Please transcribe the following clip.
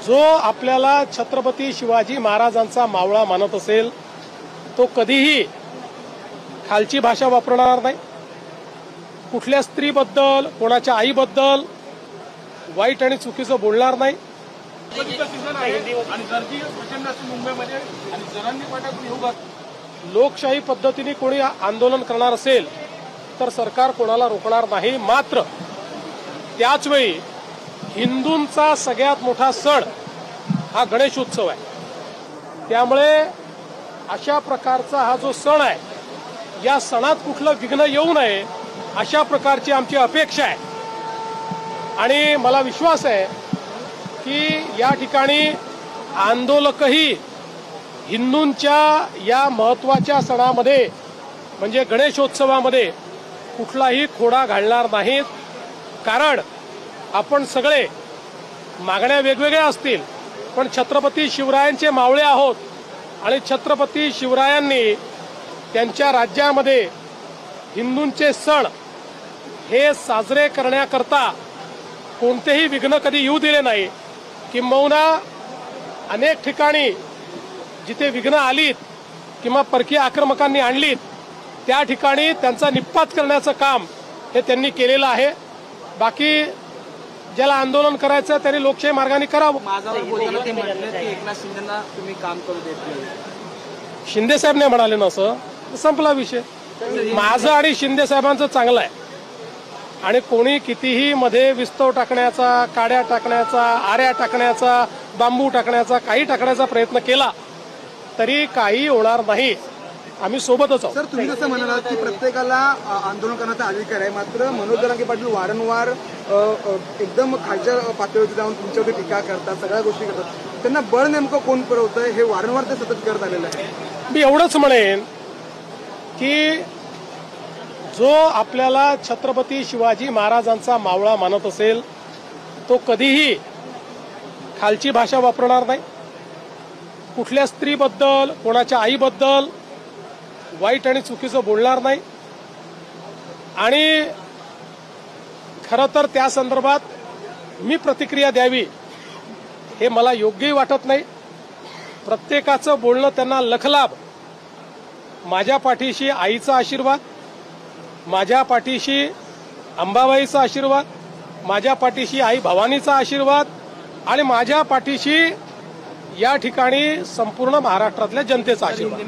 जो आपल्याला छत्रपती शिवाजी महाराजांचा मावळा मानत असेल तो कधीही खालची भाषा वापरणार नाही, कुठल्या स्त्रीबद्दल कोणाच्या आईबद्दल वाईट आणि चुकीचं बोलणार नाही। लोकशाही पद्धतीने कोणी आंदोलन करणार असेल तर सरकार कोणाला रोखणार नाही। मात्र त्याचवेळी हिंदूंचा सगळ्यात मोठा सण हा गणेशोत्सव आहे, त्यामुळे अशा प्रकारचा हा जो सण आहे या सणात कुठलं विघ्न येऊ नये अशा प्रकारची आमची अपेक्षा आहे। आणि मला विश्वास आहे की या ठिकाणी आंदोलकही हिंदूंच्या या महत्त्वाच्या सणामध्ये म्हणजे गणेशोत्सवामध्ये कुठलाही खोडा घालणार नाहीत। कारण आपण सगळे मागण्या वेगवेगळ्या असतील पण छत्रपती शिवरायांचे मावळे आहोत आणि छत्रपती शिवरायांनी त्यांच्या राज्यामध्ये हिंदूंचे सण हे साजरे करण्याकरता कोणतेही विघ्न कधी येऊ दिले नाही। किंबहुना अनेक ठिकाणी जिथे विघ्न आलीत किंवा परकीय आक्रमकांनी आणलीत त्या ठिकाणी त्यांचा निपात करण्याचं काम हे त्यांनी केलेलं आहे। बाकी ज्याला आंदोलन करायचं त्यांनी लोकशाही मार्गाने करावं। माझ्यावर बोलताना ते म्हटले की एकनाथ शिंदेना तुम्ही काम करू देत नाही। शिंदे साहेब नाही म्हणाले ना, असं संपला विषय। माझं आणि शिंदे साहेबांचं चांगलं आहे आणि कोणी कितीही मध्ये विस्तव टाकण्याचा, काड्या टाकण्याचा, आऱ्या टाकण्याचा, बांबू टाकण्याचा, काही टाकण्याचा प्रयत्न केला तरी काही होणार नाही। आम्ही सोबतच आहोत। सर, तुम्ही जसं म्हणालात की प्रत्येकाला आंदोलन करण्याचा अधिकार आहे, मात्र मनोज जरांगे पाटील वारंवार एकदम खालच्या पातळीवर जाऊन तुमच्यावर टीका करतात, सगळ्या गोष्टी करतात। त्यांना बळ नेमकं कोण पुरवतंय हे वारंवार ते सतत करत आलेलं आहे। मी एवढंच म्हणेन की जो आपल्याला छत्रपती शिवाजी महाराजांचा मावळा मानत असेल तो कधीही खालची भाषा वापरणार नाही, कुठल्या स्त्रीबद्दल कोणाच्या आईबद्दल वाईट आणि चुकीचं बोलणार नाही। आणि खरं तर त्या संदर्भात मी प्रतिक्रिया द्यावी हे मला योग्यही वाटत नाही। प्रत्येकाचं बोलणं त्यांना लखलाभ। माझ्या पाठीशी आईचा आशीर्वाद, माझ्या पाठीशी अंबाबाईचा आशीर्वाद, माझ्या पाठीशी आई भवानीचा आशीर्वाद आणि माझ्या पाठीशी या ठिकाणी संपूर्ण महाराष्ट्रातल्या जनतेचा आशीर्वाद।